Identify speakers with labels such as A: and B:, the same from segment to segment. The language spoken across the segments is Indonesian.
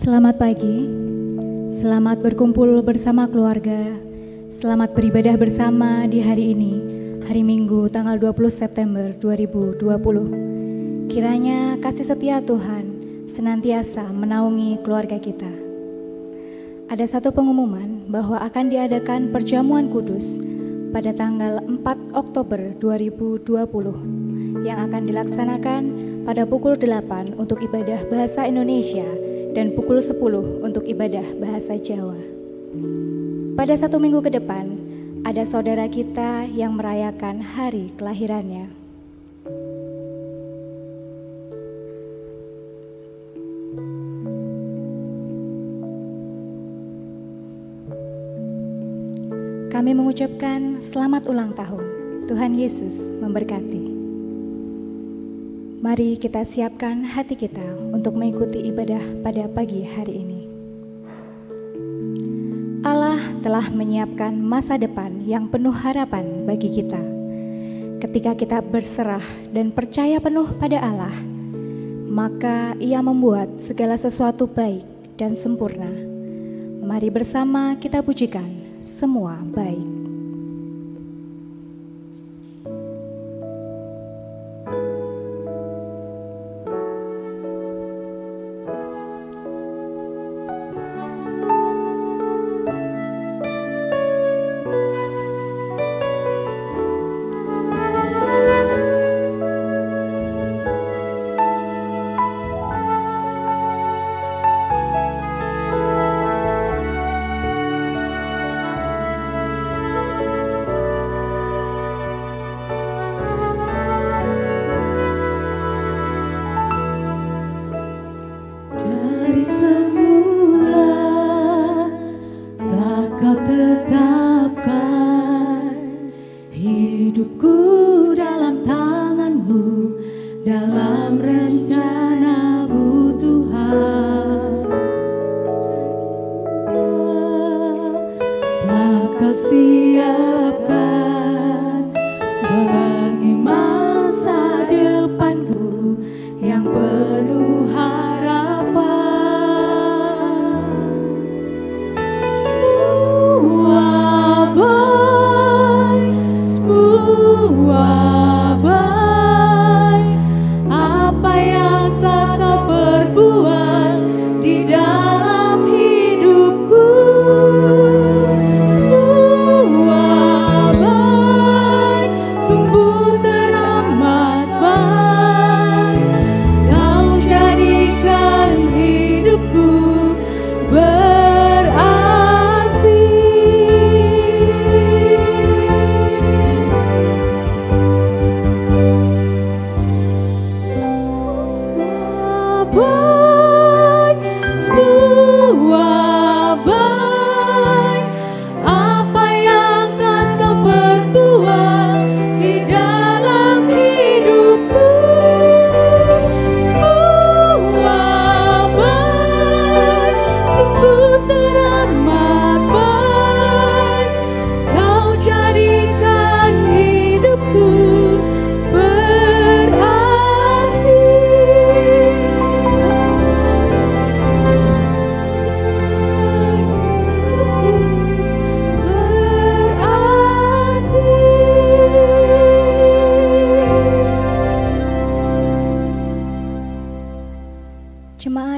A: Selamat pagi, selamat berkumpul bersama keluarga, selamat beribadah bersama di hari ini, hari Minggu tanggal 20 September 2020. Kiranya kasih setia Tuhan senantiasa menaungi keluarga kita. Ada satu pengumuman bahwa akan diadakan perjamuan kudus pada tanggal 4 Oktober 2020 yang akan dilaksanakan pada pukul 8 untuk ibadah bahasa Indonesia dan pukul 10 untuk ibadah bahasa Jawa. Pada satu minggu ke depan, ada saudara kita yang merayakan hari kelahirannya. Kami mengucapkan selamat ulang tahun. Tuhan Yesus memberkati. Mari kita siapkan hati kita untuk mengikuti ibadah pada pagi hari ini. Allah telah menyiapkan masa depan yang penuh harapan bagi kita. Ketika kita berserah dan percaya penuh pada Allah, maka Ia membuat segala sesuatu baik dan sempurna. Mari bersama kita pujikan Semua Baik.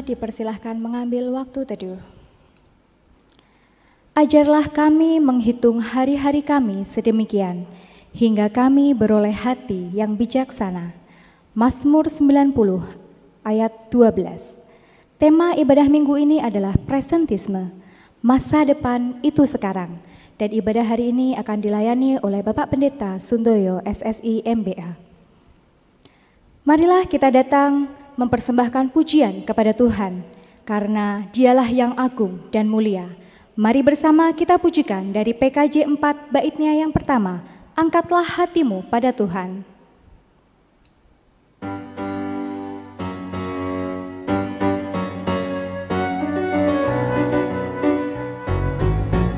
A: Dipersilahkan mengambil waktu teduh. Ajarlah kami menghitung hari-hari kami sedemikian, hingga kami beroleh hati yang bijaksana. Mazmur 90 ayat 12. Tema ibadah minggu ini adalah presentisme, masa depan itu sekarang. Dan ibadah hari ini akan dilayani oleh Bapak Pendeta Sundoyo SSI MBA. Marilah kita datang mempersembahkan pujian kepada Tuhan, karena Dialah yang agung dan mulia. Mari bersama kita pujikan dari PKJ 4 baitnya yang pertama, Angkatlah Hatimu pada Tuhan.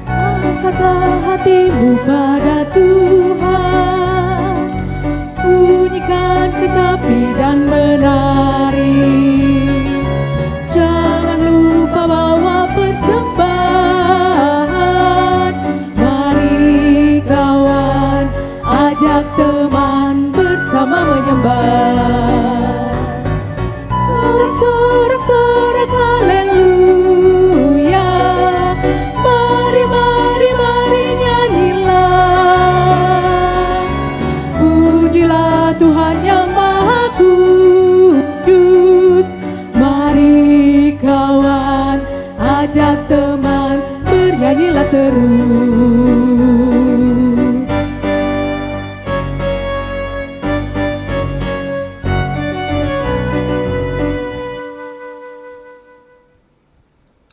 B: Angkatlah hatimu pada Tuhan, bunyikan kecapi dan menari. Jangan lupa terus.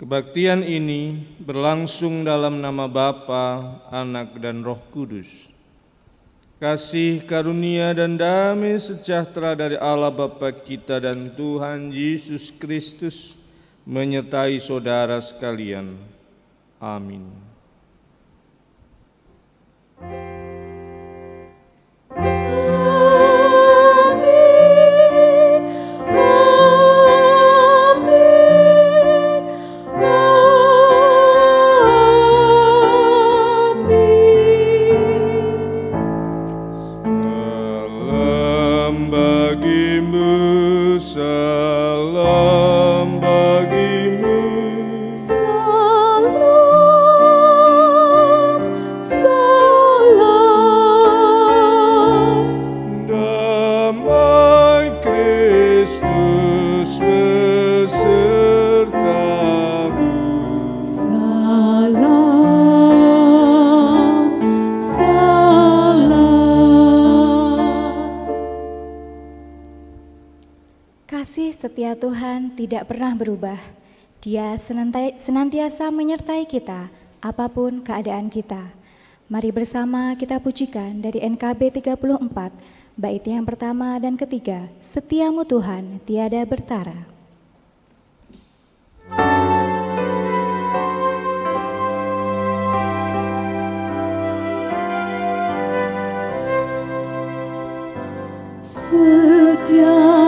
C: Kebaktian ini berlangsung dalam nama Bapa, Anak, dan Roh Kudus. Kasih, karunia, dan damai sejahtera dari Allah Bapa kita dan Tuhan Yesus Kristus menyertai saudara sekalian. Amin.
A: Kasih setia Tuhan tidak pernah berubah. Dia senantiasa menyertai kita, apapun keadaan kita. Mari bersama kita pujikan dari NKB 34, bait yang pertama dan ketiga, Setiamu Tuhan tiada bertara.
B: Setiamu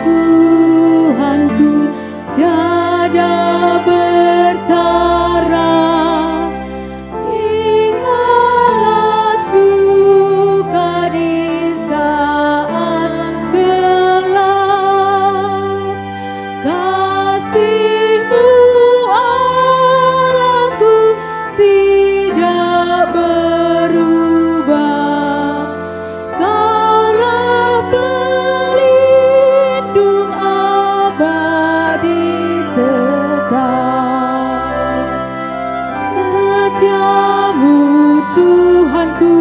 B: Tuhanku tiada bertara, dikala suka di saat gelap. Kasih-Mu Allahku tidak berubah. Kaulah pelindung abadi tetap. Setiamu Tuhanku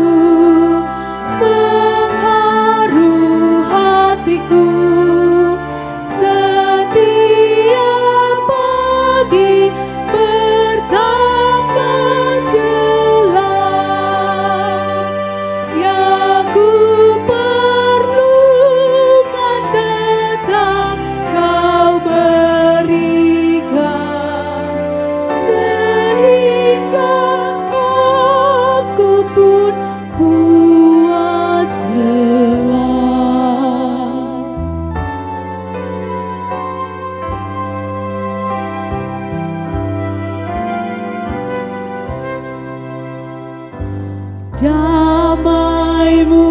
B: mengharu hatiku. Setiap pagi bertambah jelas. Yang ku perlukan tetap Kau berikan, sehingga aku pun puas lelah. Damai-Mu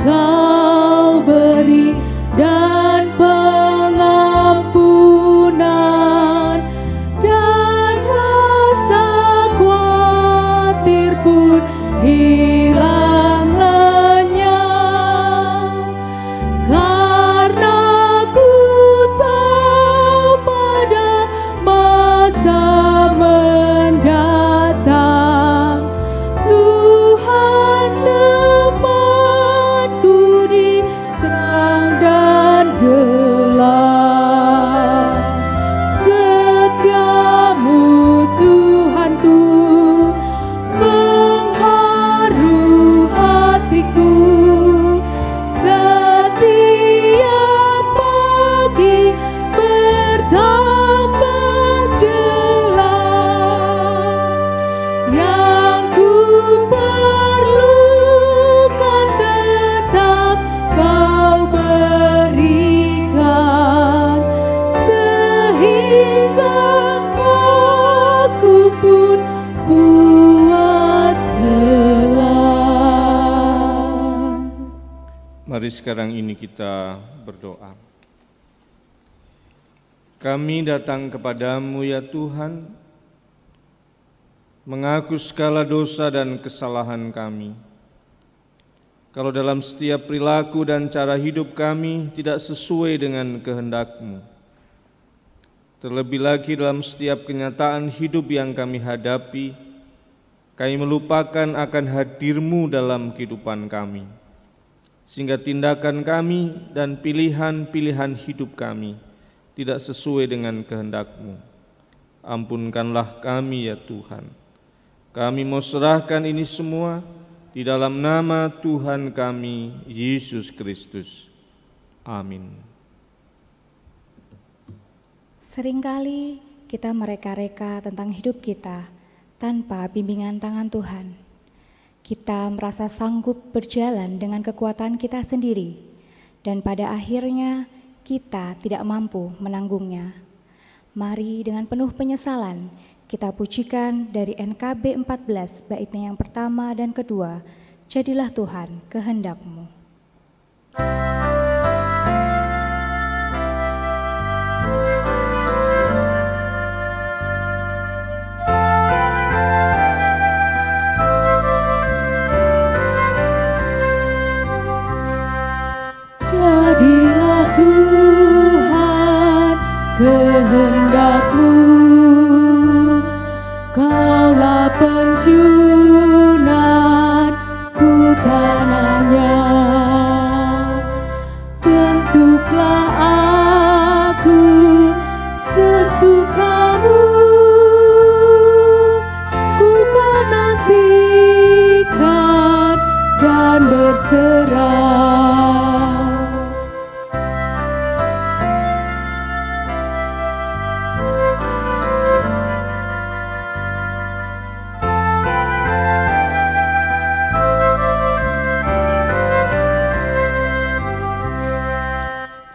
B: Kau beri dan pengampunan, dan rasa khawatir pun hilang lenyap. Karena ku tahu pada masa mendatang Tuhan temanku di terang dan gelap. Setiamu Tuhanku mengharu hatiku. Setiap pagi bertambah jelas. Yang ku perlukan tetap Kau berikan, sehingga aku pun puas lelah.
C: Mari sekarang ini kita berdoa. Kami datang kepadamu ya Tuhan, mengaku segala dosa dan kesalahan kami. Kalau dalam setiap perilaku dan cara hidup kami tidak sesuai dengan kehendak-Mu, terlebih lagi dalam setiap kenyataan hidup yang kami hadapi, kami melupakan akan hadir-Mu dalam kehidupan kami, sehingga tindakan kami dan pilihan-pilihan hidup kami tidak sesuai dengan kehendak-Mu. Ampunkanlah kami ya Tuhan. Kami mau serahkan ini semua di dalam nama Tuhan kami, Yesus Kristus. Amin.
A: Seringkali kita mereka-reka tentang hidup kita tanpa bimbingan tangan Tuhan. Kita merasa sanggup berjalan dengan kekuatan kita sendiri, dan pada akhirnya kita tidak mampu menanggungnya. Mari dengan penuh penyesalan kita pujikan dari NKB 14 baitnya yang pertama dan kedua, Jadilah Tuhan kehendak-Mu.
B: Jadilah Tuhan kehendak-Mu, Kaulah penjunanku tanahnya. Bentuklah aku sesuka-Mu, ku kan nantikan dan berserah.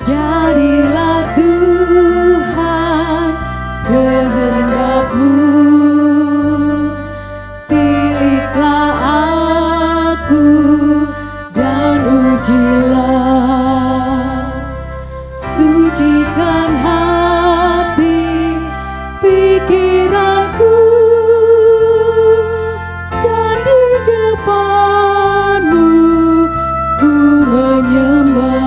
B: Jadilah Tuhan kehendak-Mu, pilihlah aku dan ujilah, sucikan hati pikiranku, dan di depan-Mu ku menyembah.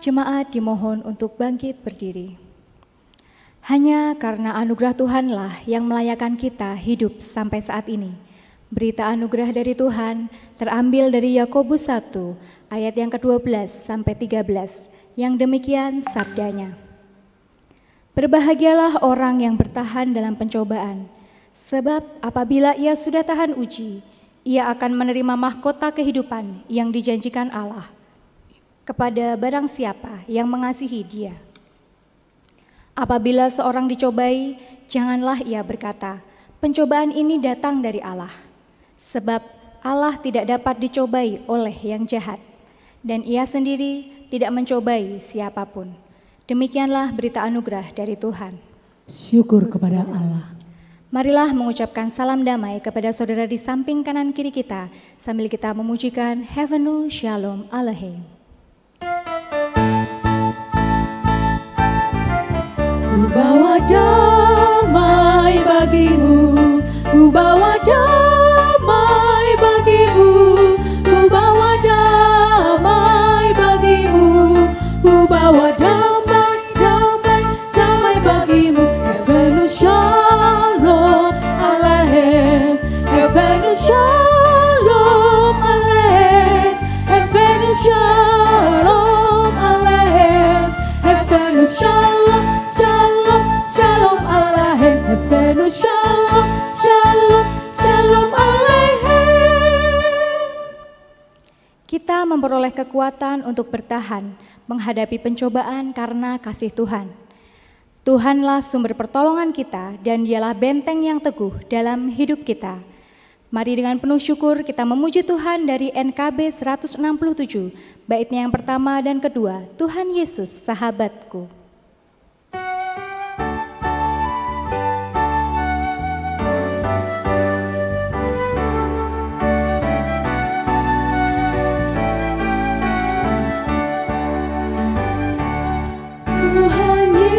A: Jemaat dimohon untuk bangkit berdiri. Hanya karena anugerah Tuhanlah yang melayakan kita hidup sampai saat ini. Berita anugerah dari Tuhan terambil dari Yakobus 1 ayat yang ke-12 sampai 13 yang demikian sabdanya. Berbahagialah orang yang bertahan dalam pencobaan, sebab apabila ia sudah tahan uji, ia akan menerima mahkota kehidupan yang dijanjikan Allah kepada barang siapa yang mengasihi Dia. Apabila seorang dicobai, janganlah ia berkata, pencobaan ini datang dari Allah. Sebab Allah tidak dapat dicobai oleh yang jahat, dan Ia sendiri tidak mencobai siapapun. Demikianlah berita anugerah dari Tuhan.
B: Syukur kepada Allah.
A: Marilah mengucapkan salam damai kepada saudara di samping kanan kiri kita, sambil kita memujikan Heavenly Shalom Aleichem.
B: Ku bawa damai bagimu, ku bawa damai bagimu, ku bawa damai bagimu, ku bawa damai, damai, damai bagimu. Heavenly Shalom Aleichem, Heavenly Shalom Aleichem, Heavenly Shalom Aleichem, Heavenly Shalom. Shalom Aleichem, Heavenly Shalom, Shalom, Shalom Aleichem.
A: Kita memperoleh kekuatan untuk bertahan menghadapi pencobaan karena kasih Tuhan. Tuhanlah sumber pertolongan kita dan Dialah benteng yang teguh dalam hidup kita. Mari dengan penuh syukur kita memuji Tuhan dari NKB 167, baitnya yang pertama dan kedua, Tuhan Yesus sahabatku.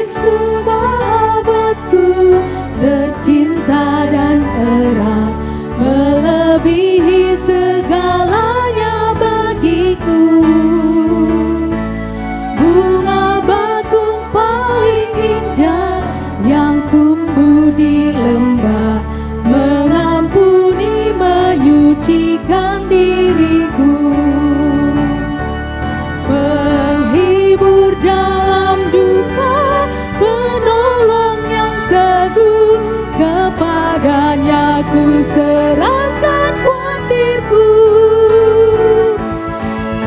B: Yesus sahabatku, tercinta dan erat, melebihi segalanya bagiku. Bunga bakung mensucikan diriku, penghibur dalam duka, penolong yang teguh, kepadanya ku serahkan khawatirku.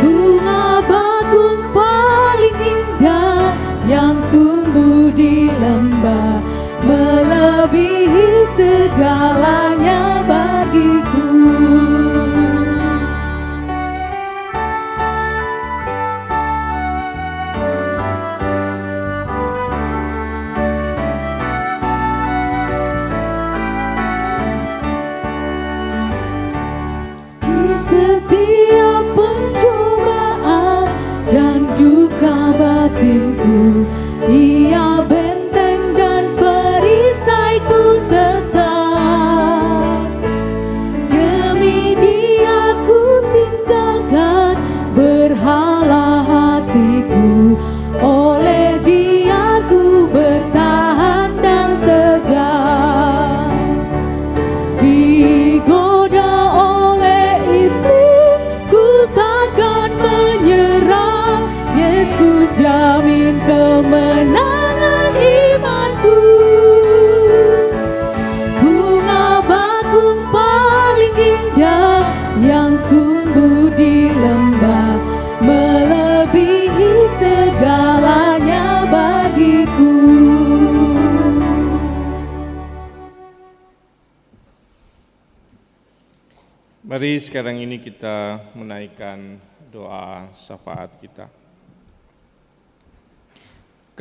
B: Bunga bakung paling indah yang tumbuh di lembah, melebihi segalanya bagiku. Di setiap pencobaan dan duka batinku, Ia benteng dan perisaiku tetap. Demi Dia ku tinggalkan berhala hatiku, oleh Dia ku bertahan dan tegak. Digoda oleh iblis, ku takkan menyerah. Yesus jamin kemenangan imanku. Bunga bakung paling indah yang tumbuh di lembah, melebihi segalanya bagiku.
C: Mari sekarang ini kita menaikkan doa syafaat kita.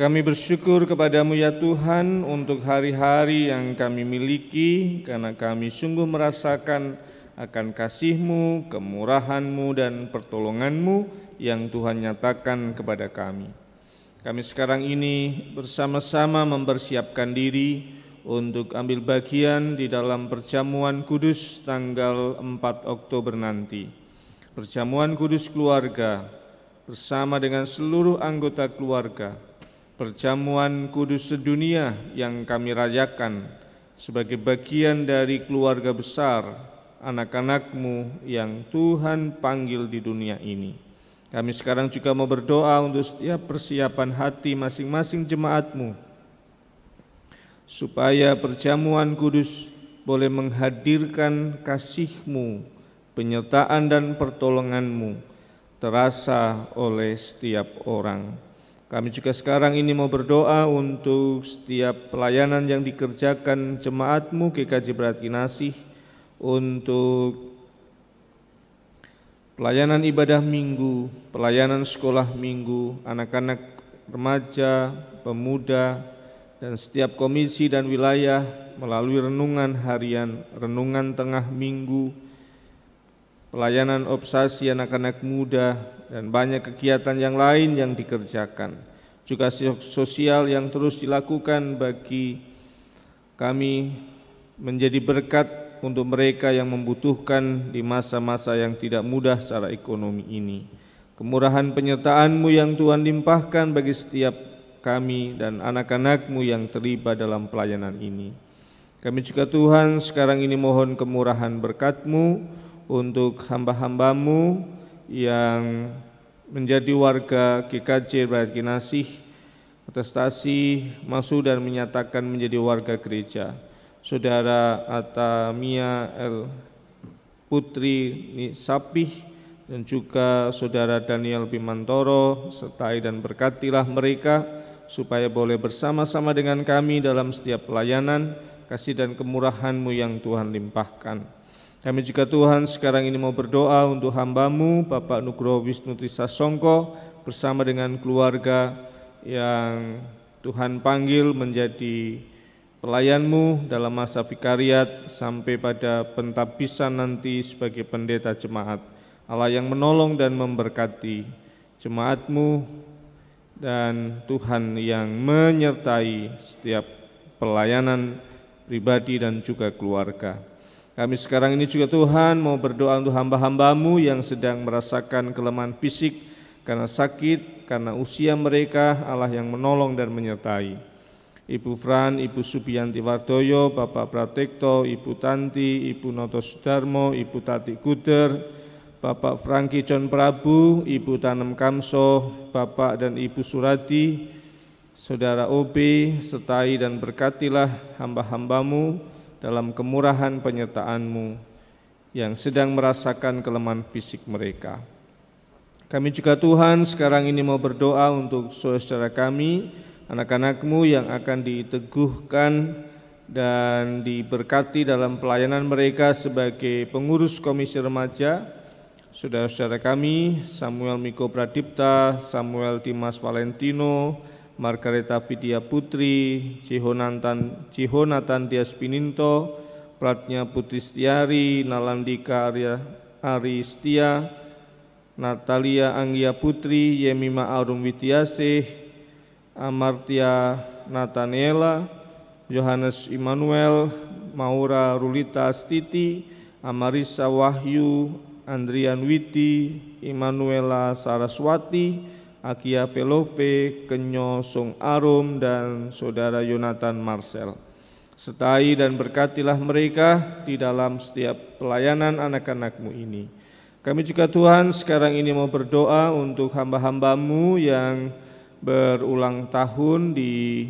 C: Kami bersyukur kepadamu ya Tuhan untuk hari-hari yang kami miliki, karena kami sungguh merasakan akan kasih-Mu, kemurahan-Mu, dan pertolongan-Mu yang Tuhan nyatakan kepada kami. Kami sekarang ini bersama-sama mempersiapkan diri untuk ambil bagian di dalam perjamuan kudus tanggal 4 Oktober nanti. Perjamuan kudus keluarga bersama dengan seluruh anggota keluarga. Perjamuan kudus sedunia yang kami rayakan sebagai bagian dari keluarga besar anak-anak-Mu yang Tuhan panggil di dunia ini. Kami sekarang juga mau berdoa untuk setiap persiapan hati masing-masing jemaat-Mu, supaya perjamuan kudus boleh menghadirkan kasih-Mu, penyertaan dan pertolongan-Mu terasa oleh setiap orang. Kami juga sekarang ini mau berdoa untuk setiap pelayanan yang dikerjakan jemaat-Mu GKJ Berbagi Kasih, untuk pelayanan ibadah minggu, pelayanan sekolah minggu, anak-anak remaja, pemuda, dan setiap komisi dan wilayah melalui renungan harian, renungan tengah minggu, pelayanan obsesi anak-anak muda, dan banyak kegiatan yang lain yang dikerjakan. Juga sosial yang terus dilakukan bagi kami menjadi berkat untuk mereka yang membutuhkan di masa-masa yang tidak mudah secara ekonomi ini. Kemurahan penyertaan-Mu yang Tuhan limpahkan bagi setiap kami dan anak-anak-Mu yang terlibat dalam pelayanan ini. Kami juga Tuhan sekarang ini mohon kemurahan berkat-Mu untuk hamba-hamba-Mu yang menjadi warga GKJ Berbagi Kasih, atestasi masuk dan menyatakan menjadi warga gereja. Saudara Atamia El Putri Nisapih dan juga Saudara Daniel Bimantoro, sertai dan berkatilah mereka supaya boleh bersama-sama dengan kami dalam setiap pelayanan, kasih dan kemurahan-Mu yang Tuhan limpahkan. Kami juga Tuhan sekarang ini mau berdoa untuk hamba-Mu Bapak Nugroho Wisnu Trisasongko bersama dengan keluarga yang Tuhan panggil menjadi pelayan-Mu dalam masa vikariat sampai pada pentabisan nanti sebagai pendeta jemaat. Allah yang menolong dan memberkati jemaat-Mu, dan Tuhan yang menyertai setiap pelayanan pribadi dan juga keluarga. Kami sekarang ini juga Tuhan mau berdoa untuk hamba-hamba-Mu yang sedang merasakan kelemahan fisik karena sakit, karena usia mereka. Allah yang menolong dan menyertai. Ibu Fran, Ibu Subianti Wardoyo, Bapak Pratekto, Ibu Tanti, Ibu Noto Sudarmo, Ibu Tati Kuder, Bapak Franky John Prabu, Ibu Tanem Kamso, Bapak dan Ibu Suradi, Saudara OB, sertai dan berkatilah hamba-hambamu dalam kemurahan penyertaan-Mu yang sedang merasakan kelemahan fisik mereka. Kami juga Tuhan sekarang ini mau berdoa untuk saudara kami, anak-anak-Mu yang akan diteguhkan dan diberkati dalam pelayanan mereka sebagai pengurus komisi remaja. Saudara-saudara kami, Samuel Miko Pradipta, Samuel Dimas Valentino, Margareta Vidya Putri, Jihonatan Dias Pininto, Pratnya Putri Setiari, Nalandika Aristia, Natalia Anggia Putri, Yemima Arum Widiasih, Amartia Nathaniela, Yohanes Immanuel, Maura Rulita Astiti, Amarisa Wahyu, Andrian Widi, Immanuela Saraswati, Akia Velove, Kenyo Song Arum, dan Saudara Yonatan Marcel. Sertai dan berkatilah mereka di dalam setiap pelayanan anak-anak-Mu ini. Kami juga Tuhan sekarang ini mau berdoa untuk hamba-hamba-Mu yang berulang tahun di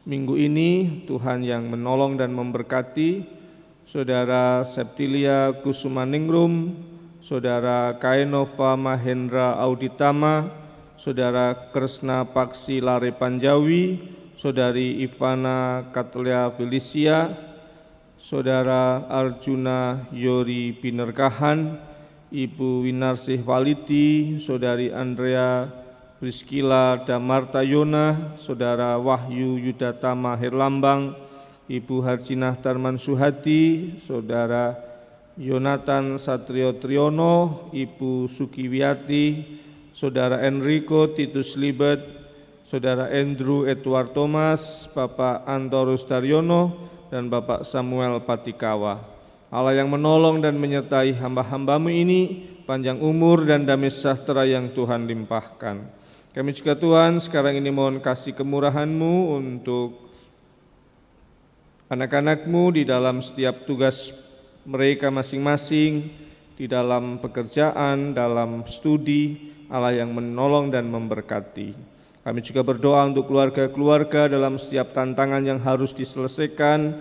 C: minggu ini. Tuhan yang menolong dan memberkati Saudara Septilia Kusumaningrum, Saudara Kainova Mahendra Auditama, Saudara Kresna Paksi Lare Panjawi, Saudari Ivana Katlia Felicia, Saudara Arjuna Yori Binerkahan, Ibu Winarsih Walidi, Saudari Andrea Priskila Damarta Yona, Saudara Wahyu Yudatama Herlambang, Ibu Harjinah Darman Suhadi, Saudara Yonatan Satrio Triyono, Ibu Sukiwiati, Saudara Enrico Titus Libet, Saudara Andrew Edward Thomas, Bapak Antorus Daryono, dan Bapak Samuel Patikawa. Allah yang menolong dan menyertai hamba-hamba-Mu ini, panjang umur dan damai sejahtera yang Tuhan limpahkan. Kami juga Tuhan sekarang ini mohon kasih kemurahan-Mu untuk anak-anak-Mu di dalam setiap tugas mereka masing-masing, di dalam pekerjaan, dalam studi. Allah yang menolong dan memberkati. Kami juga berdoa untuk keluarga-keluarga dalam setiap tantangan yang harus diselesaikan,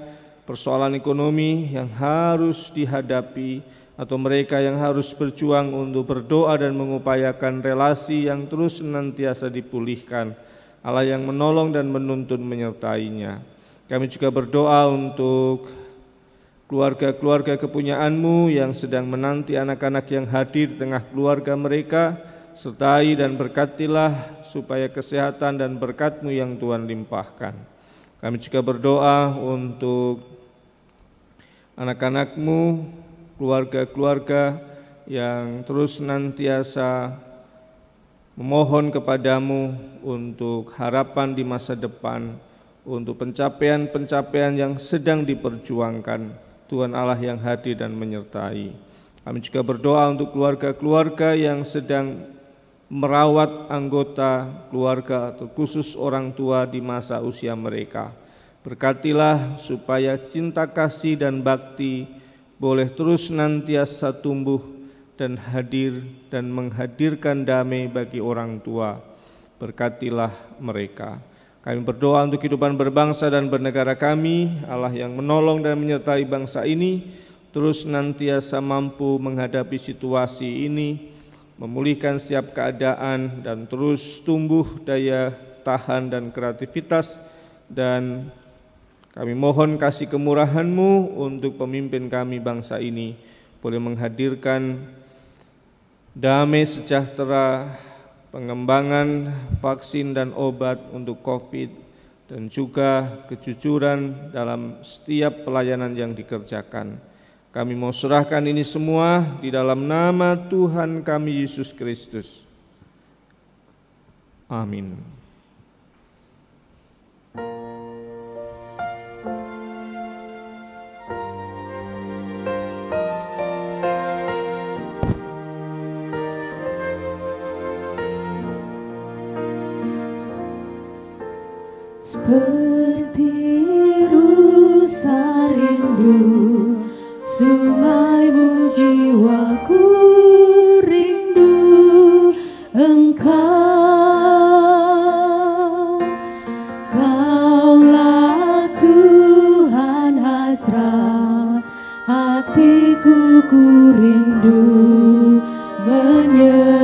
C: persoalan ekonomi yang harus dihadapi, atau mereka yang harus berjuang untuk berdoa dan mengupayakan relasi yang terus senantiasa dipulihkan. Allah yang menolong dan menuntun menyertainya. Kami juga berdoa untuk keluarga-keluarga kepunyaan-Mu yang sedang menanti anak-anak yang hadir di tengah keluarga mereka, sertai dan berkatilah supaya kesehatan dan berkat-Mu yang Tuhan limpahkan. Kami juga berdoa untuk anak-anak-Mu, keluarga-keluarga yang terus senantiasa memohon kepada-Mu untuk harapan di masa depan, untuk pencapaian-pencapaian yang sedang diperjuangkan. Tuhan Allah yang hadir dan menyertai. Kami juga berdoa untuk keluarga-keluarga yang sedang merawat anggota keluarga, terkhusus orang tua di masa usia mereka. Berkatilah supaya cinta kasih dan bakti boleh terus nantiasa tumbuh dan hadir dan menghadirkan damai bagi orang tua. Berkatilah mereka. Kami berdoa untuk kehidupan berbangsa dan bernegara kami. Allah yang menolong dan menyertai bangsa ini terus nantiasa mampu menghadapi situasi ini, memulihkan setiap keadaan dan terus tumbuh daya tahan dan kreativitas. Dan kami mohon kasih kemurahan-Mu untuk pemimpin kami bangsa ini boleh menghadirkan damai sejahtera, pengembangan vaksin dan obat untuk COVID, dan juga kejujuran dalam setiap pelayanan yang dikerjakan. Kami mau serahkan ini semua di dalam nama Tuhan kami Yesus Kristus. Amin.
B: Seperti rusa rindu, sungaimu jiwaku rindu Engkau. Kaulah Tuhan hasrat hatiku, ku rindu menyembahmu.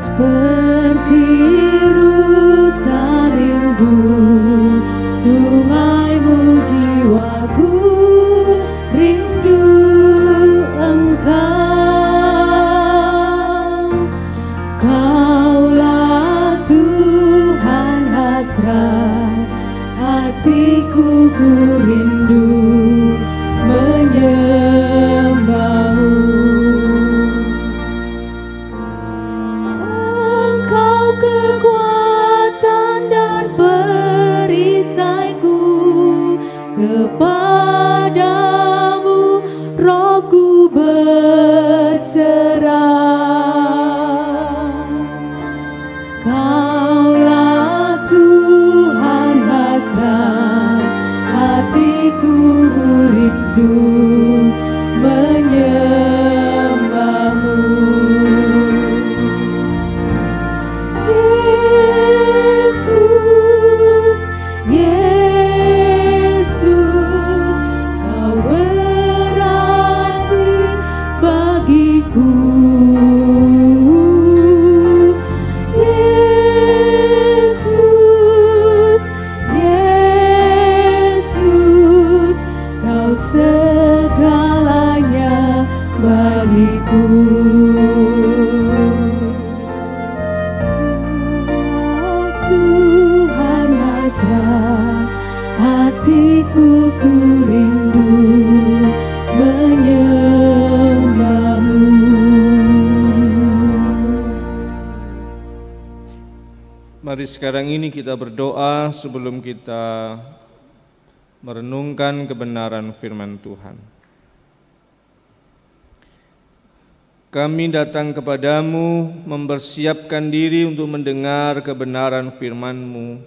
B: Seperti rusa rindu, sungaimu jiwaku rindu Engkau. Kaulah Tuhan hasrat hatiku, ku rindu menyembahmu. Kekuatan dan perisaiku, kepadamu rohku berserah. Kaulah Tuhan hasrat hatiku, rindu menyembahmu. Yesus, Kau berarti bagiku. Yesus, Yesus, Kau segalanya bagiku. Tuhan hasrat hatiku, ku rindu menyembahmu.
C: Mari sekarang ini kita berdoa sebelum kita merenungkan kebenaran firman Tuhan. Kami datang kepadamu mempersiapkan diri untuk mendengar kebenaran firman-Mu.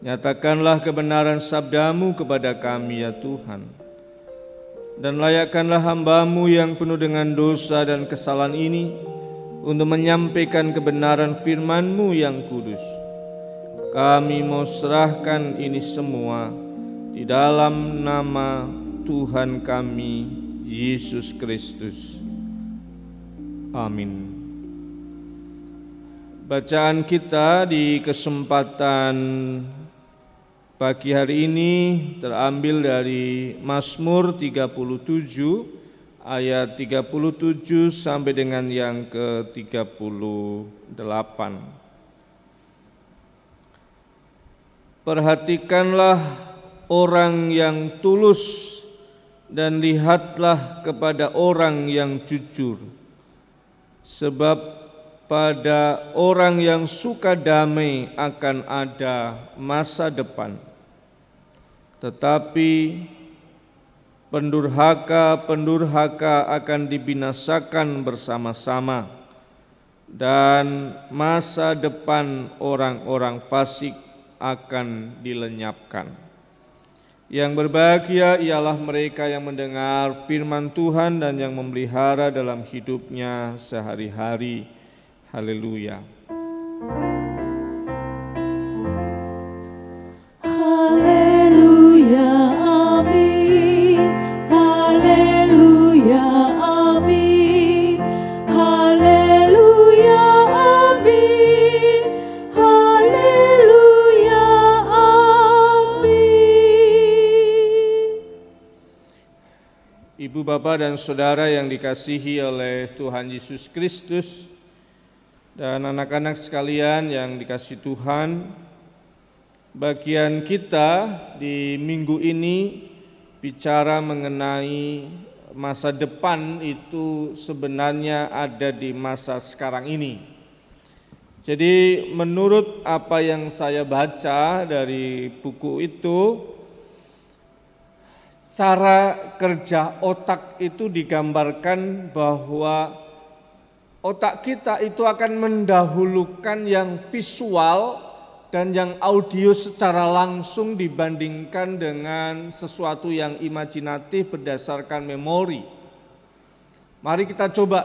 C: Nyatakanlah kebenaran sabda-Mu kepada kami ya Tuhan. Dan layakkanlah hamba-Mu yang penuh dengan dosa dan kesalahan ini untuk menyampaikan kebenaran firman-Mu yang kudus. Kami mau serahkan ini semua di dalam nama Tuhan kami, Yesus Kristus. Amin. Bacaan kita di kesempatan pagi hari ini terambil dari Mazmur 37 ayat 37 sampai dengan yang ke-38. Perhatikanlah orang yang tulus dan lihatlah kepada orang yang jujur. Sebab pada orang yang suka damai akan ada masa depan. Tetapi pendurhaka akan dibinasakan bersama-sama. Dan masa depan orang-orang fasik akan dilenyapkan. Yang berbahagia ialah mereka yang mendengar firman Tuhan dan yang memelihara dalam hidupnya sehari-hari. Haleluya.
B: Haleluya, amin. Haleluya, amin. Haleluya, amin. Haleluya, amin.
C: Ibu, Bapak, dan Saudara yang dikasihi oleh Tuhan Yesus Kristus, dan anak-anak sekalian yang dikasihi Tuhan, bagian kita di minggu ini bicara mengenai masa depan itu sebenarnya ada di masa sekarang ini. Jadi menurut apa yang saya baca dari buku itu, cara kerja otak itu digambarkan bahwa otak kita itu akan mendahulukan yang visual dan yang audio secara langsung dibandingkan dengan sesuatu yang imajinatif berdasarkan memori. Mari kita coba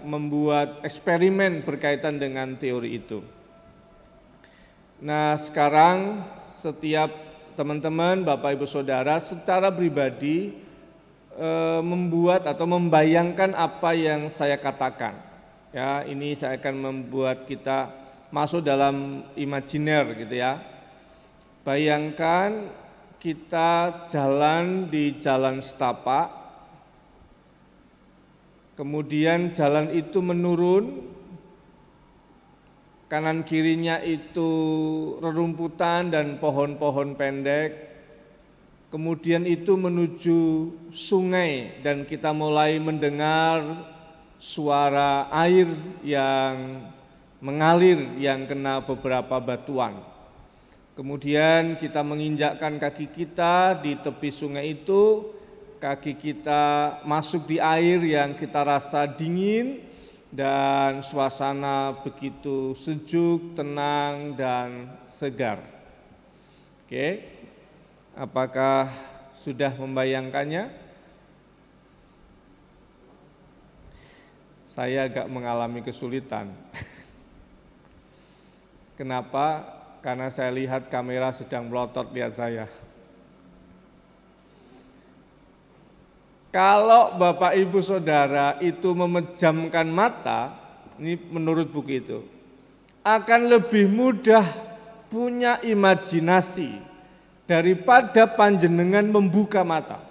C: membuat eksperimen berkaitan dengan teori itu. Nah, sekarang setiap teman-teman, Bapak Ibu Saudara secara pribadi membuat atau membayangkan apa yang saya katakan. Ya, ini saya akan membuat kita masuk dalam imajiner gitu ya. Bayangkan kita jalan di jalan setapak. Kemudian jalan itu menurun, kanan kirinya itu rerumputan dan pohon-pohon pendek. Kemudian itu menuju sungai dan kita mulai mendengar suara air yang mengalir yang kena beberapa batuan. Kemudian kita menginjakkan kaki kita di tepi sungai itu. Kaki kita masuk di air yang kita rasa dingin dan suasana begitu sejuk, tenang, dan segar. Oke, apakah sudah membayangkannya? Saya agak mengalami kesulitan. Kenapa? Karena saya lihat kamera sedang melotot lihat saya. Kalau Bapak Ibu Saudara itu memejamkan mata, ini menurut buku itu, akan lebih mudah punya imajinasi daripada panjenengan membuka mata.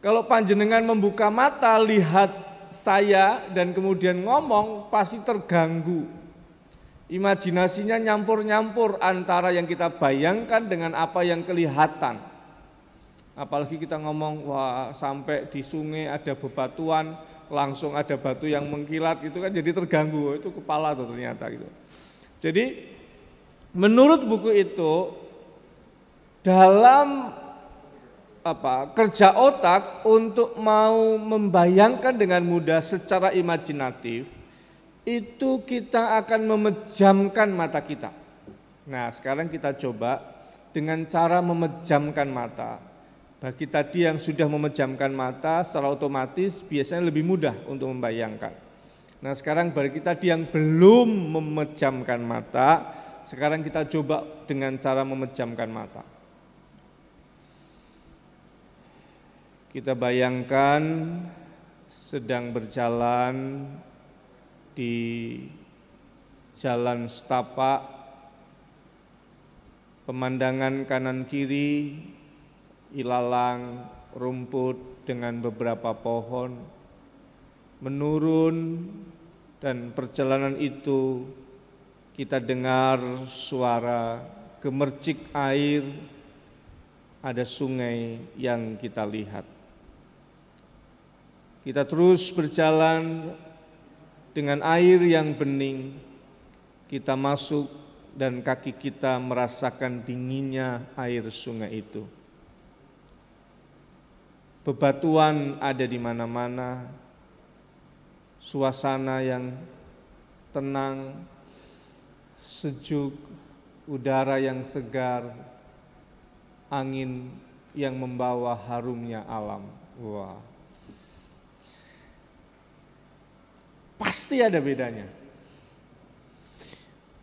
C: Kalau panjenengan membuka mata, lihat saya dan kemudian ngomong, pasti terganggu. Imajinasinya nyampur-nyampur antara yang kita bayangkan dengan apa yang kelihatan. Apalagi kita ngomong, wah sampai di sungai ada bebatuan, langsung ada batu yang mengkilat, itu kan jadi terganggu, itu kepala tuh ternyata gitu. Jadi menurut buku itu, dalam kerja otak untuk mau membayangkan dengan mudah secara imajinatif, itu kita akan memejamkan mata kita. Nah sekarang kita coba dengan cara memejamkan mata. Bagi tadi yang sudah memejamkan mata secara otomatis biasanya lebih mudah untuk membayangkan. Nah sekarang bagi tadi yang belum memejamkan mata, sekarang kita coba dengan cara memejamkan mata. Kita bayangkan sedang berjalan di jalan setapak, pemandangan kanan kiri, ilalang, rumput dengan beberapa pohon, menurun dan perjalanan itu kita dengar suara gemercik air, ada sungai yang kita lihat. Kita terus berjalan dengan air yang bening, kita masuk dan kaki kita merasakan dinginnya air sungai itu. Bebatuan ada di mana-mana, suasana yang tenang, sejuk, udara yang segar, angin yang membawa harumnya alam. Wah, pasti ada bedanya.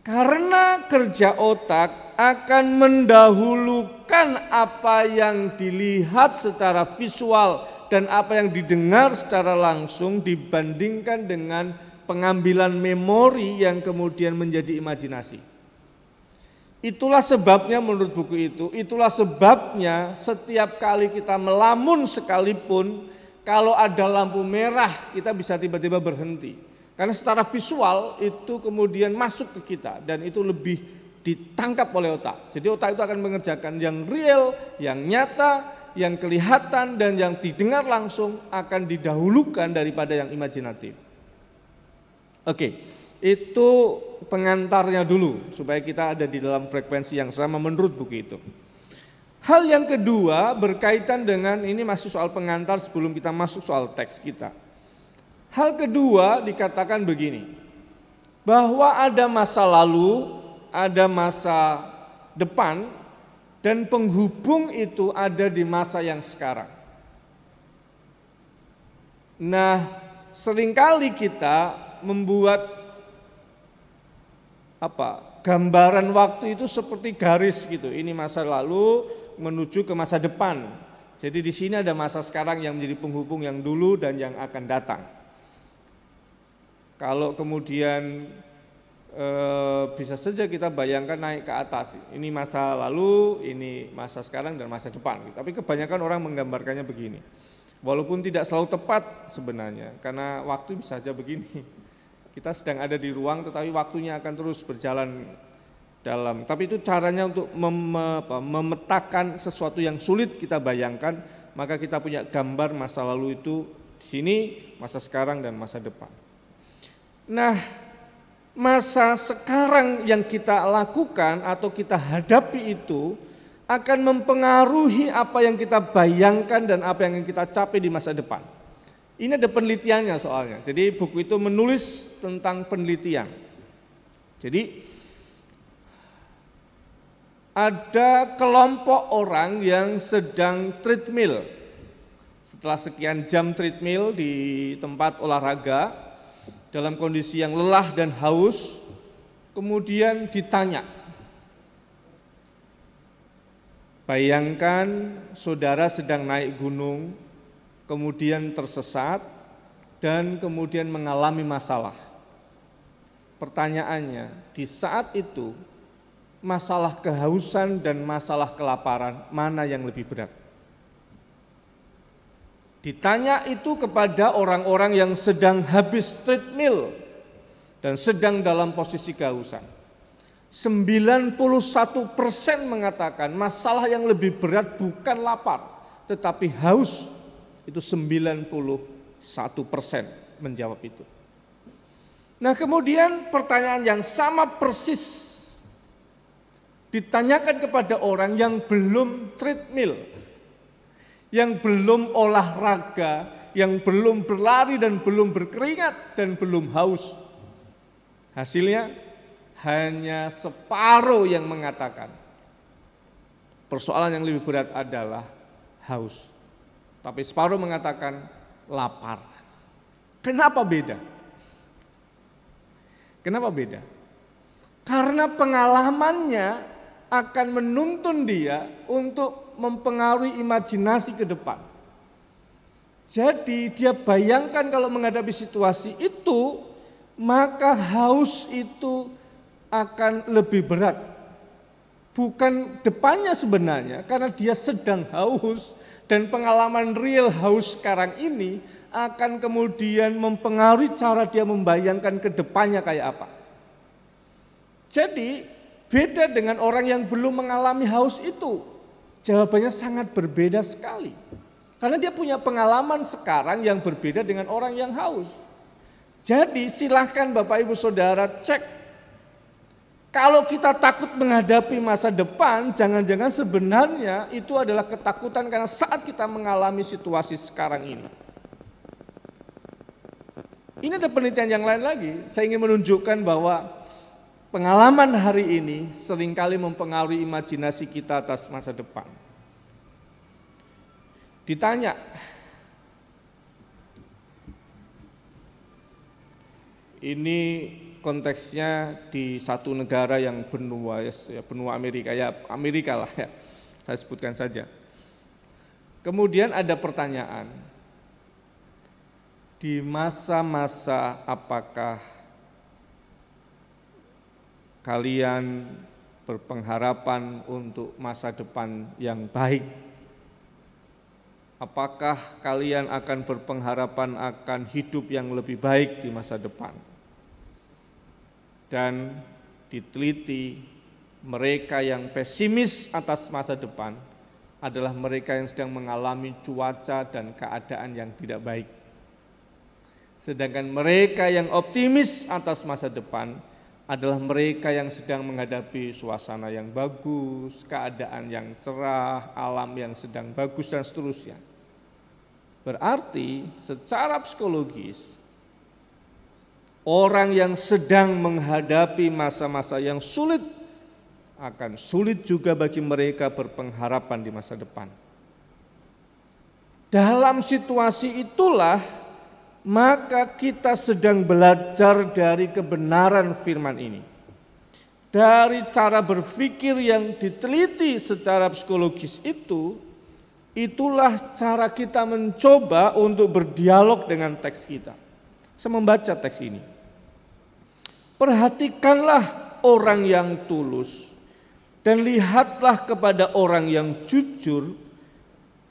C: Karena kerja otak akan mendahulukan apa yang dilihat secara visual dan apa yang didengar secara langsung dibandingkan dengan pengambilan memori yang kemudian menjadi imajinasi. Itulah sebabnya menurut buku itu, itulah sebabnya setiap kali kita melamun sekalipun, kalau ada lampu merah kita bisa tiba-tiba berhenti. Karena secara visual itu kemudian masuk ke kita dan itu lebih ditangkap oleh otak. Jadi otak itu akan mengerjakan yang real, yang nyata, yang kelihatan dan yang didengar langsung akan didahulukan daripada yang imajinatif. Oke, Itu pengantarnya dulu, supaya kita ada di dalam frekuensi yang sama menurut buku itu. Hal yang kedua berkaitan dengan, ini masih soal pengantar sebelum kita masuk soal teks kita. Hal kedua dikatakan begini, bahwa ada masa lalu, ada masa depan, dan penghubung itu ada di masa yang sekarang. Nah, seringkali kita membuat gambaran waktu itu seperti garis gitu. Ini masa lalu menuju ke masa depan. Jadi di sini ada masa sekarang yang menjadi penghubung yang dulu dan yang akan datang. Kalau kemudian bisa saja kita bayangkan naik ke atas. Ini masa lalu, ini masa sekarang dan masa depan. Tapi kebanyakan orang menggambarkannya begini. Walaupun tidak selalu tepat sebenarnya, karena waktu bisa saja begini. Kita sedang ada di ruang, tetapi waktunya akan terus berjalan dalam. Tapi itu caranya untuk memetakan sesuatu yang sulit kita bayangkan, maka kita punya gambar masa lalu itu di sini, masa sekarang dan masa depan. Nah, masa sekarang yang kita lakukan atau kita hadapi itu akan mempengaruhi apa yang kita bayangkan dan apa yang kita capai di masa depan. Ini ada penelitiannya soalnya. Jadi buku itu menulis tentang penelitian. Jadi ada kelompok orang yang sedang treadmill. Setelah sekian jam treadmill di tempat olahraga, dalam kondisi yang lelah dan haus, kemudian ditanya, bayangkan saudara sedang naik gunung, kemudian tersesat, dan kemudian mengalami masalah. Pertanyaannya, di saat itu, masalah kehausan dan masalah kelaparan, mana yang lebih berat? Ditanya itu kepada orang-orang yang sedang habis treadmill dan sedang dalam posisi kehausan. 91% mengatakan masalah yang lebih berat bukan lapar, tetapi haus. Itu 91% menjawab itu. Nah, kemudian pertanyaan yang sama persis ditanyakan kepada orang yang belum treadmill, yang belum olahraga, yang belum berlari dan belum berkeringat dan belum haus. Hasilnya hanya separuh yang mengatakan persoalan yang lebih berat adalah haus. Tapi separuh mengatakan lapar. Kenapa beda? Kenapa beda? Karena pengalamannya akan menuntun dia untuk mempengaruhi imajinasi ke depan. Jadi dia bayangkan kalau menghadapi situasi itu, maka haus itu akan lebih berat. Bukan depannya sebenarnya, karena dia sedang haus dan pengalaman real haus sekarang ini akan kemudian mempengaruhi cara dia membayangkan ke depannya kayak apa. Jadi beda dengan orang yang belum mengalami haus itu. Jawabannya sangat berbeda sekali. Karena dia punya pengalaman sekarang yang berbeda dengan orang yang haus. Jadi silahkan Bapak Ibu Saudara cek. Kalau kita takut menghadapi masa depan, jangan-jangan sebenarnya itu adalah ketakutan karena saat kita mengalami situasi sekarang ini. Ini ada penelitian yang lain lagi. Saya ingin menunjukkan bahwa pengalaman hari ini seringkali mempengaruhi imajinasi kita atas masa depan. Ditanya, ini konteksnya di satu negara yang benua Amerika, ya Amerika lah ya, saya sebutkan saja. Kemudian ada pertanyaan, di masa-masa apakah kalian berpengharapan untuk masa depan yang baik? Apakah kalian akan berpengharapan akan hidup yang lebih baik di masa depan? Dan diteliti, mereka yang pesimis atas masa depan adalah mereka yang sedang mengalami cuaca dan keadaan yang tidak baik. Sedangkan mereka yang optimis atas masa depan adalah mereka yang sedang menghadapi suasana yang bagus, keadaan yang cerah, alam yang sedang bagus dan seterusnya. Berarti secara psikologis, orang yang sedang menghadapi masa-masa yang sulit akan sulit juga bagi mereka berpengharapan di masa depan. Dalam situasi itulah maka kita sedang belajar dari kebenaran firman ini. Dari cara berpikir yang diteliti secara psikologis itu, itulah cara kita mencoba untuk berdialog dengan teks kita. Saya membaca teks ini. Perhatikanlah orang yang tulus dan lihatlah kepada orang yang jujur,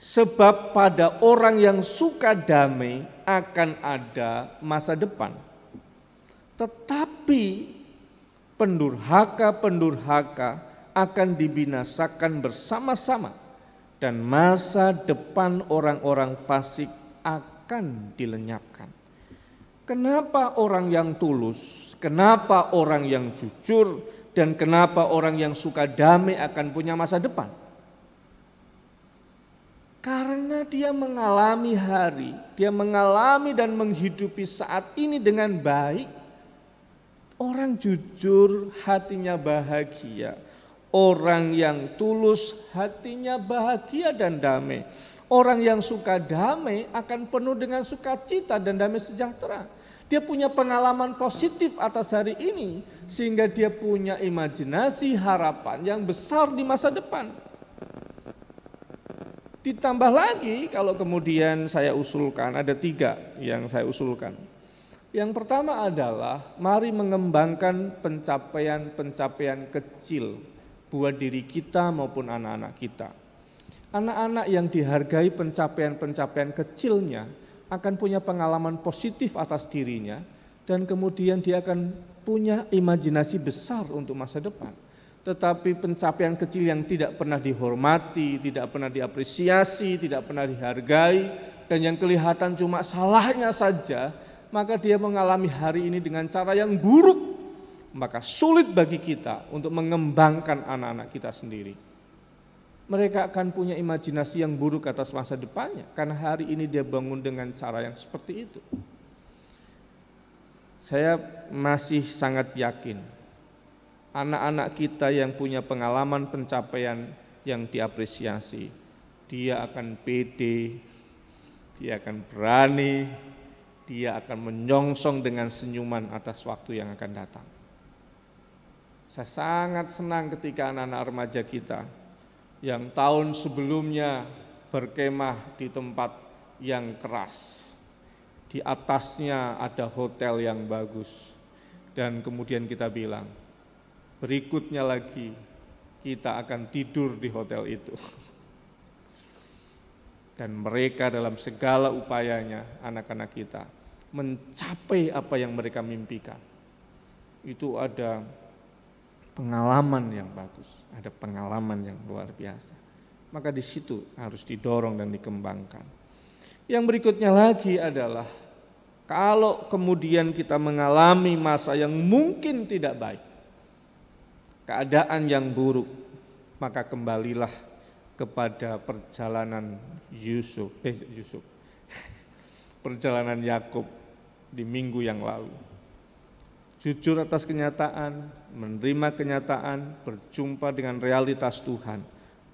C: sebab pada orang yang suka damai akan ada masa depan. Tetapi pendurhaka-pendurhaka akan dibinasakan bersama-sama, dan masa depan orang-orang fasik akan dilenyapkan. Kenapa orang yang tulus, kenapa orang yang jujur, dan kenapa orang yang suka damai akan punya masa depan? Karena dia mengalami hari, dia mengalami dan menghidupi saat ini dengan baik. Orang jujur hatinya bahagia, orang yang tulus hatinya bahagia dan damai. Orang yang suka damai akan penuh dengan sukacita dan damai sejahtera. Dia punya pengalaman positif atas hari ini, sehingga dia punya imajinasi harapan yang besar di masa depan. Ditambah lagi kalau kemudian saya usulkan, ada 3 yang saya usulkan. Yang pertama adalah mari mengembangkan pencapaian-pencapaian kecil buat diri kita maupun anak-anak kita. Anak-anak yang dihargai pencapaian-pencapaian kecilnya akan punya pengalaman positif atas dirinya dan kemudian dia akan punya imajinasi besar untuk masa depan. Tetapi pencapaian kecil yang tidak pernah dihormati, tidak pernah diapresiasi, tidak pernah dihargai, dan yang kelihatan cuma salahnya saja, maka dia mengalami hari ini dengan cara yang buruk. Maka sulit bagi kita untuk mengembangkan anak-anak kita sendiri. Mereka akan punya imajinasi yang buruk atas masa depannya, karena hari ini dia bangun dengan cara yang seperti itu. Saya masih sangat yakin anak-anak kita yang punya pengalaman pencapaian yang diapresiasi, dia akan pede, dia akan berani, dia akan menyongsong dengan senyuman atas waktu yang akan datang. Saya sangat senang ketika anak-anak remaja kita yang tahun sebelumnya berkemah di tempat yang keras, di atasnya ada hotel yang bagus, dan kemudian kita bilang, berikutnya lagi kita akan tidur di hotel itu. Dan mereka dalam segala upayanya, anak-anak kita, mencapai apa yang mereka mimpikan. Itu ada pengalaman yang bagus, ada pengalaman yang luar biasa. Maka di situ harus didorong dan dikembangkan. Yang berikutnya lagi adalah, kalau kemudian kita mengalami masa yang mungkin tidak baik, keadaan yang buruk, maka kembalilah kepada perjalanan perjalanan Yakub di minggu yang lalu. Jujur atas kenyataan, menerima kenyataan, berjumpa dengan realitas Tuhan,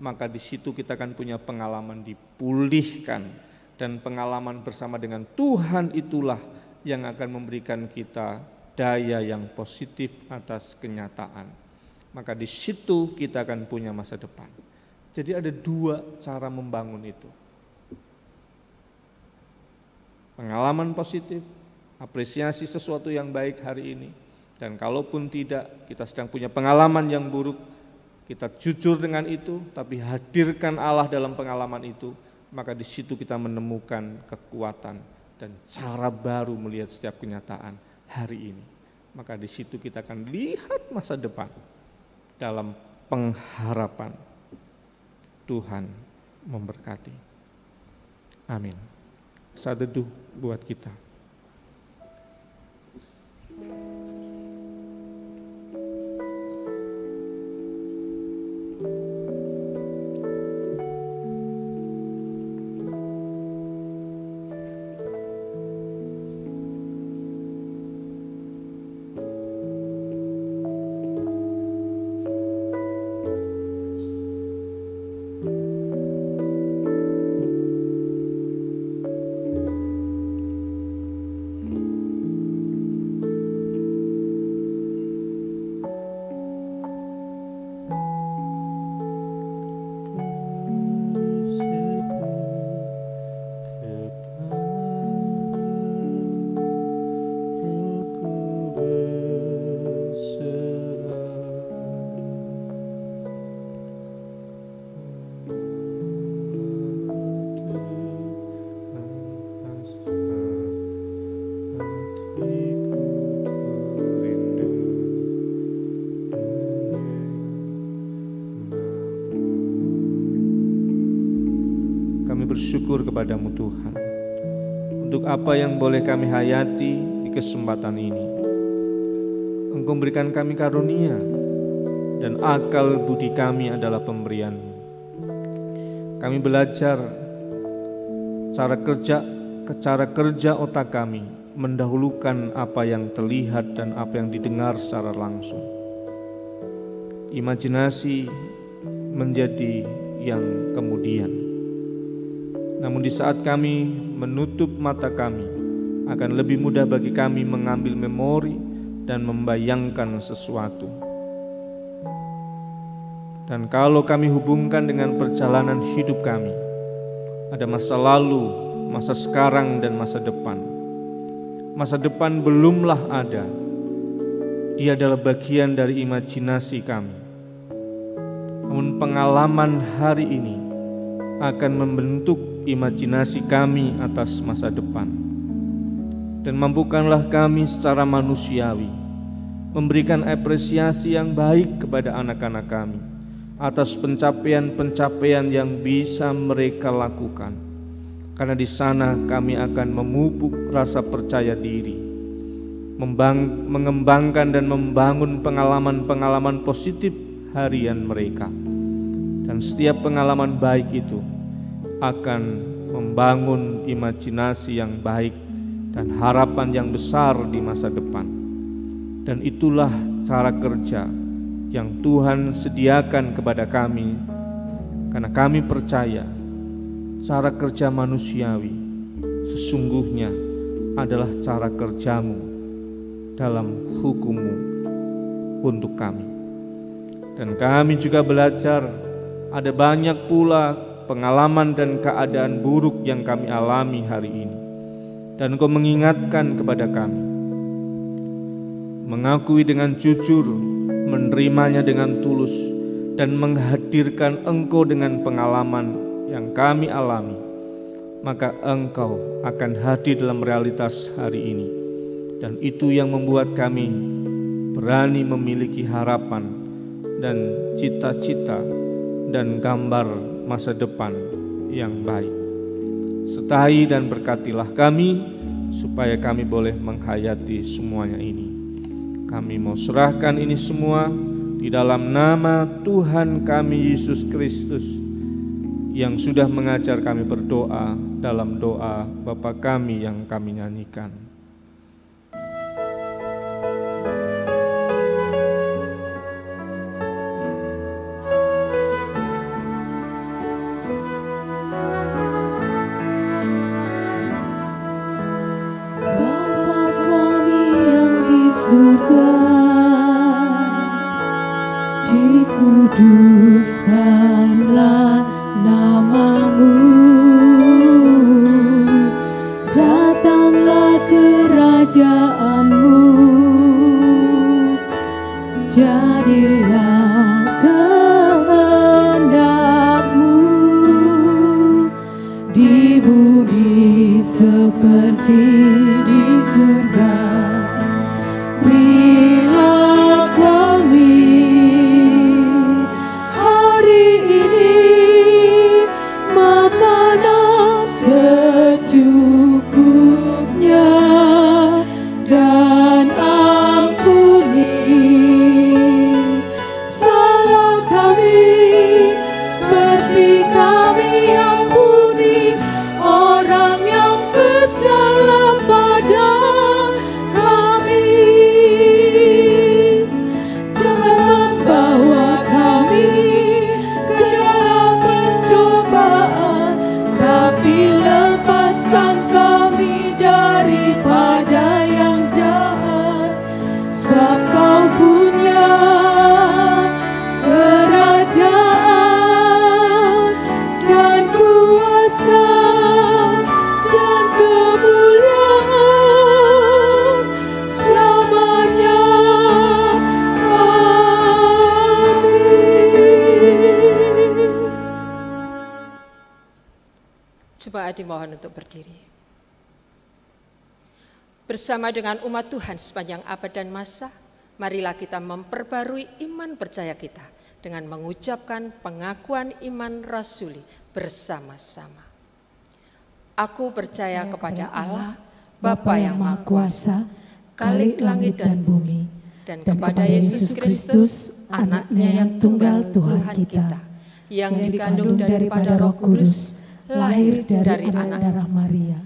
C: maka di situ kita akan punya pengalaman dipulihkan, dan pengalaman bersama dengan Tuhan itulah yang akan memberikan kita daya yang positif atas kenyataan. Maka di situ kita akan punya masa depan. Jadi ada 2 cara membangun itu. Pengalaman positif, apresiasi sesuatu yang baik hari ini. Dan kalaupun tidak, kita sedang punya pengalaman yang buruk, kita jujur dengan itu, tapi hadirkan Allah dalam pengalaman itu, maka di situ kita menemukan kekuatan dan cara baru melihat setiap kenyataan hari ini. Maka di situ kita akan lihat masa depan dalam pengharapan. Tuhan memberkati. Amin. Saat teduh buat kita. syukur kepadamu Tuhan untuk apa yang boleh kami hayati di kesempatan ini. Engkau berikan kami karunia dan akal budi kami adalah pemberian-Mu. Kami belajar cara kerja otak kami mendahulukan apa yang terlihat dan apa yang didengar secara langsung. Imajinasi menjadi yang kemudian. Namun di saat kami menutup mata kami, akan lebih mudah bagi kami mengambil memori dan membayangkan sesuatu. Dan kalau kami hubungkan dengan perjalanan hidup kami, ada masa lalu, masa sekarang, dan masa depan. Masa depan belumlah ada. Dia adalah bagian dari imajinasi kami. Namun pengalaman hari ini akan membentuk imajinasi kami atas masa depan. Dan mampukanlah kami secara manusiawi memberikan apresiasi yang baik kepada anak-anak kami atas pencapaian-pencapaian yang bisa mereka lakukan. Karena di sana kami akan memupuk rasa percaya diri, mengembangkan dan membangun pengalaman-pengalaman positif harian mereka. Dan setiap pengalaman baik itu akan membangun imajinasi yang baik dan harapan yang besar di masa depan. Dan itulah cara kerja yang Tuhan sediakan kepada kami, karena kami percaya cara kerja manusiawi sesungguhnya adalah cara kerja-Mu dalam hukum-Mu untuk kami. Dan kami juga belajar ada banyak pula pengalaman dan keadaan buruk yang kami alami hari ini. Dan Engkau mengingatkan kepada kami, mengakui dengan jujur, menerimanya dengan tulus, dan menghadirkan Engkau dengan pengalaman yang kami alami, maka Engkau akan hadir dalam realitas hari ini. Dan itu yang membuat kami berani memiliki harapan dan cita-cita dan gambar masa depan yang baik. Sertai dan berkatilah kami supaya kami boleh menghayati semuanya ini. Kami mau serahkan ini semua di dalam nama Tuhan kami Yesus Kristus yang sudah mengajar kami berdoa dalam doa Bapa kami yang kami nyanyikan.
B: Surga, dikuduskanlah nama-Mu, datanglah kerajaan-Mu, jadilah kehendak-Mu di bumi seperti di surga. Berilah kami hari ini makanan secukupnya, dan ampuni salah kami seperti kami ampuni orang yang bersalah pada kami daripada yang jahat, sebab Kau punya kerajaan dan kuasa dan kemuliaan selamanya. Amin.
D: Jemaat dimohon untuk berdiri. Bersama dengan umat Tuhan sepanjang abad dan masa, marilah kita memperbarui iman percaya kita dengan mengucapkan pengakuan iman rasuli bersama-sama. Aku percaya kepada Allah, Bapa yang Maha Kuasa,
B: Khalik langit dan bumi,
D: dan kepada Yesus Kristus, Anaknya yang tunggal Tuhan kita, yang dikandung daripada Roh Kudus, lahir dari anak
B: darah Maria,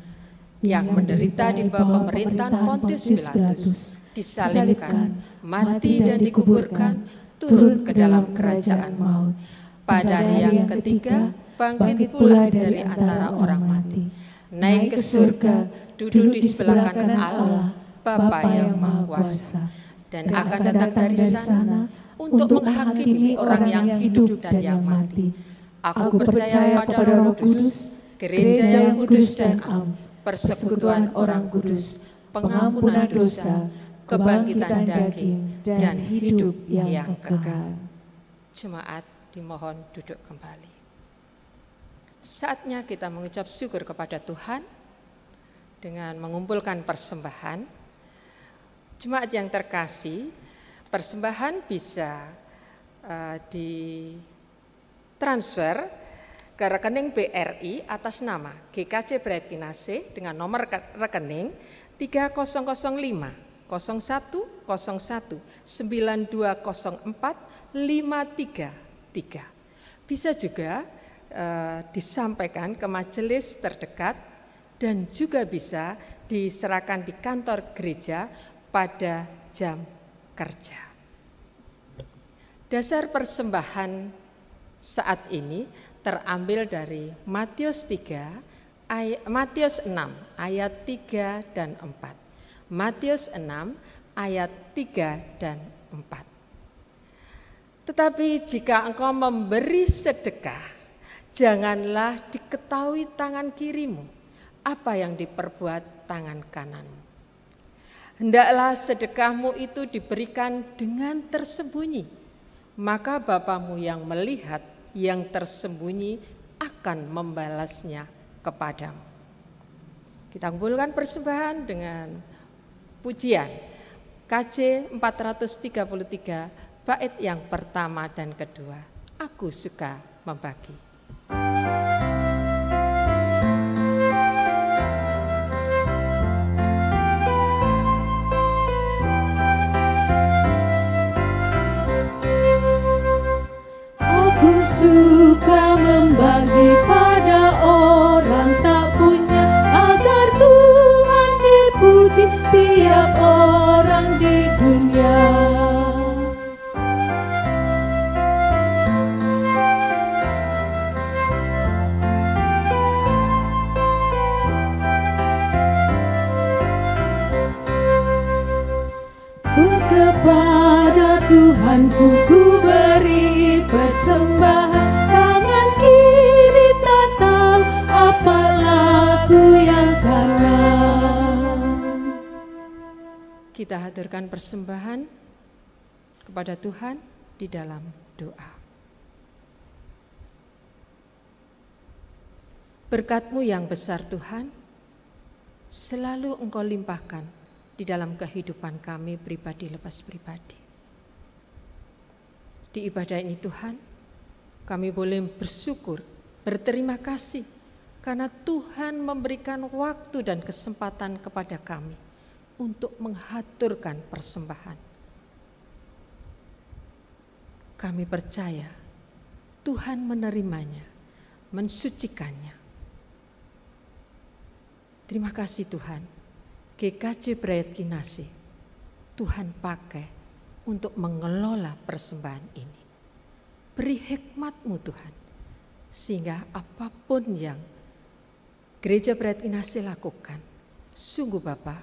D: yang menderita di bawah pemerintahan Pontius Pilatus, disalibkan, mati dan dikuburkan, turun ke dalam kerajaan maut. Pada hari yang ketiga, bangkit pula dari antara orang mati, naik ke surga, duduk di sebelah kanan Allah, Bapa yang Maha Kuasa, dan akan datang dari sana untuk menghakimi orang yang hidup dan yang mati. Aku percaya pada Roh Kudus, gereja yang kudus dan am, persekutuan orang kudus, pengampunan dosa, kebangkitan daging, dan hidup yang kekal. Jemaat dimohon duduk kembali. Saatnya kita mengucap syukur kepada Tuhan dengan mengumpulkan persembahan. Jemaat yang terkasih, persembahan bisa ditransfer ke rekening BRI atas nama GKJ Brayat Kinasih dengan nomor rekening 3005 0101 9204 533. Bisa juga disampaikan ke majelis terdekat dan juga bisa diserahkan di kantor gereja pada jam kerja. Dasar persembahan saat ini terambil dari Matius 6 ayat 3 dan 4. Matius 6 ayat 3 dan 4. Tetapi jika engkau memberi sedekah, janganlah diketahui tangan kirimu apa yang diperbuat tangan kananmu. Hendaklah sedekahmu itu diberikan dengan tersembunyi, maka Bapamu yang melihat yang tersembunyi akan membalasnya kepadamu. Kita kumpulkan persembahan dengan pujian KJ 433 bait yang pertama dan kedua. Aku suka membagi.
B: Aku suka membagi pada orang tak punya, agar Tuhan dipuji tiap orang di dunia. Kepada Tuhanku ku beri persembahan, tangan kiri tak tahu apa laku yang kanan.
D: Kita haturkan persembahan kepada Tuhan di dalam doa. Berkat-Mu yang besar Tuhan, selalu Engkau limpahkan di dalam kehidupan kami pribadi lepas pribadi. Di ibadah ini Tuhan, kami boleh bersyukur, berterima kasih karena Tuhan memberikan waktu dan kesempatan kepada kami untuk menghaturkan persembahan. Kami percaya Tuhan menerimanya, mensucikannya. Terima kasih Tuhan. GKJ Brayat Kinasih Tuhan pakai untuk mengelola persembahan ini. Beri hikmat-Mu Tuhan, sehingga apapun yang Gereja Brayat Kinasih lakukan, sungguh Bapa,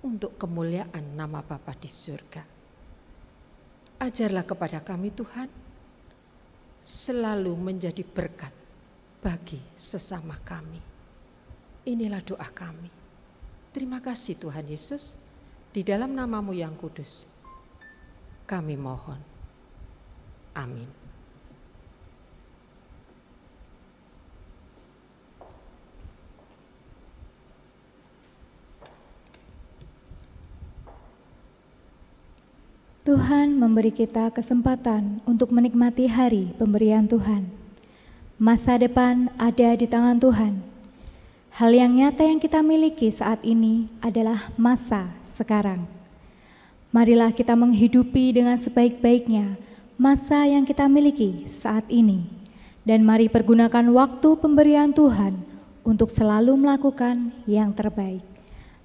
D: untuk kemuliaan nama Bapa di surga. Ajarlah kepada kami Tuhan, selalu menjadi berkat bagi sesama kami. Inilah doa kami. Terima kasih Tuhan Yesus, di dalam nama-Mu yang kudus, kami mohon. Amin.
A: Tuhan memberi kita kesempatan untuk menikmati hari pemberian Tuhan. Masa depan ada di tangan Tuhan. Hal yang nyata yang kita miliki saat ini adalah masa sekarang. Marilah kita menghidupi dengan sebaik-baiknya masa yang kita miliki saat ini. Dan mari pergunakan waktu pemberian Tuhan untuk selalu melakukan yang terbaik.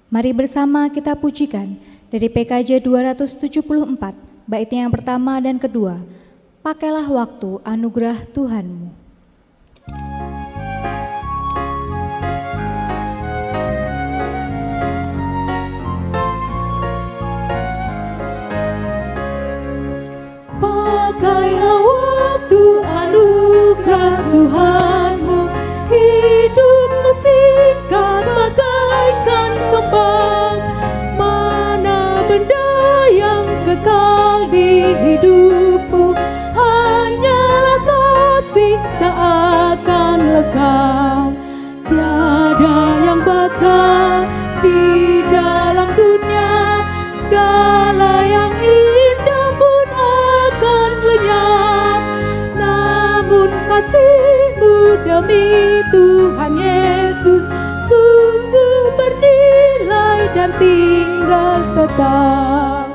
A: Mari bersama kita pujikan dari PKJ 274, baitnya yang pertama dan kedua. Pakailah waktu anugerah Tuhanmu.
B: Pakailah waktu anugerah Tuhanmu, hidupmu singkat bagaikan kembang. Mana benda yang kekal di hidupmu, hanyalah kasih tak akan lekang. Tiada yang bakal di dalam dunia, segala yang indah pun akan lenyap. Namun kasih-Mu demi Tuhan Yesus sungguh bernilai dan tinggal tetap.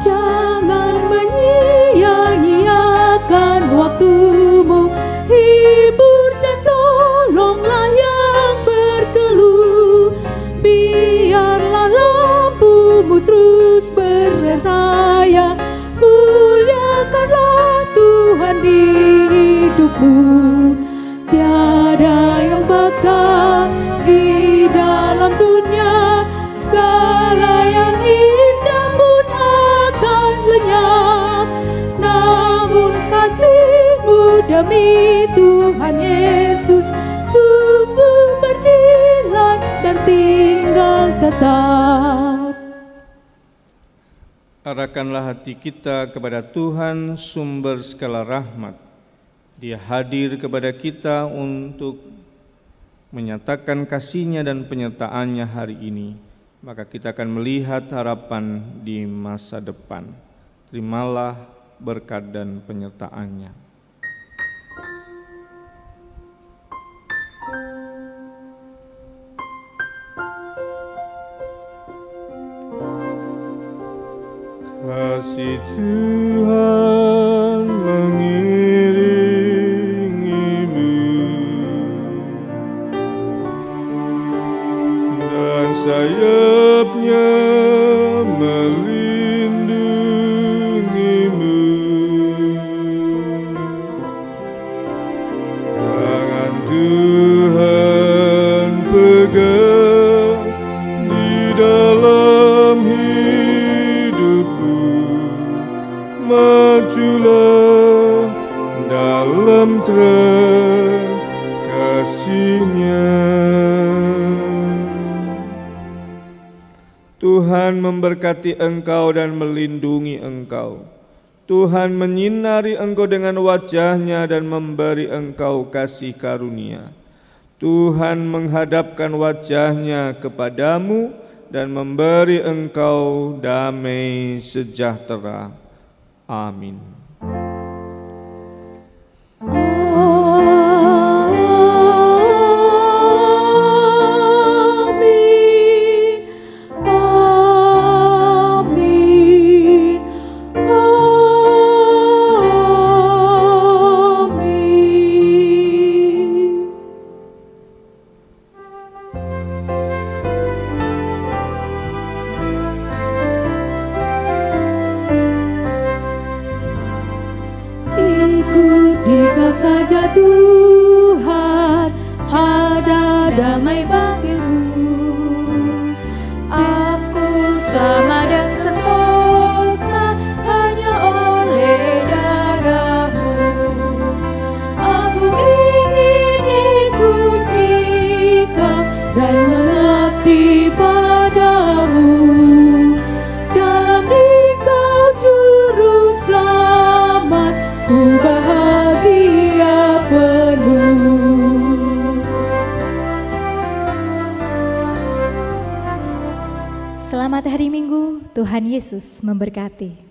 B: Jangan menyia-nyiakan waktumu, hibur dan tolonglah yang berkeluh. Biarlah lampumu terus bercahaya, muliakanlah Tuhan di hidupmu. Tiada yang bakal di dalam dunia, segala yang indah pun akan lenyap. Namun kasih-Mu demi Tuhan Yesus sungguh bernilai dan tinggal tetap.
C: Arahkanlah hati kita kepada Tuhan, sumber segala rahmat. Dia hadir kepada kita untuk menyatakan kasih-Nya dan penyertaan-Nya hari ini. Maka kita akan melihat harapan di masa depan. Terimalah berkat dan penyertaan-Nya. Kasih Tuhan mengiringimu dan sayap-Nya melindungimu. Tangan Tuhan pegang di dalam hidupmu. Majulah dalam terang kasih-Nya. Tuhan memberkati engkau dan melindungi engkau. Tuhan menyinari engkau dengan wajah-Nya dan memberi engkau kasih karunia. Tuhan menghadapkan wajah-Nya kepadamu dan memberi engkau damai sejahtera. Amin.
B: Saja Tuhan, ada damai bagimu. Aku selamat dan sentosa hanya oleh darah-Mu. Aku ingin ikuti Kau dan mengabdi padamu. Dalam Engkau juru selamat, ku bahagia.
A: Selamat hari Minggu, Tuhan Yesus memberkati.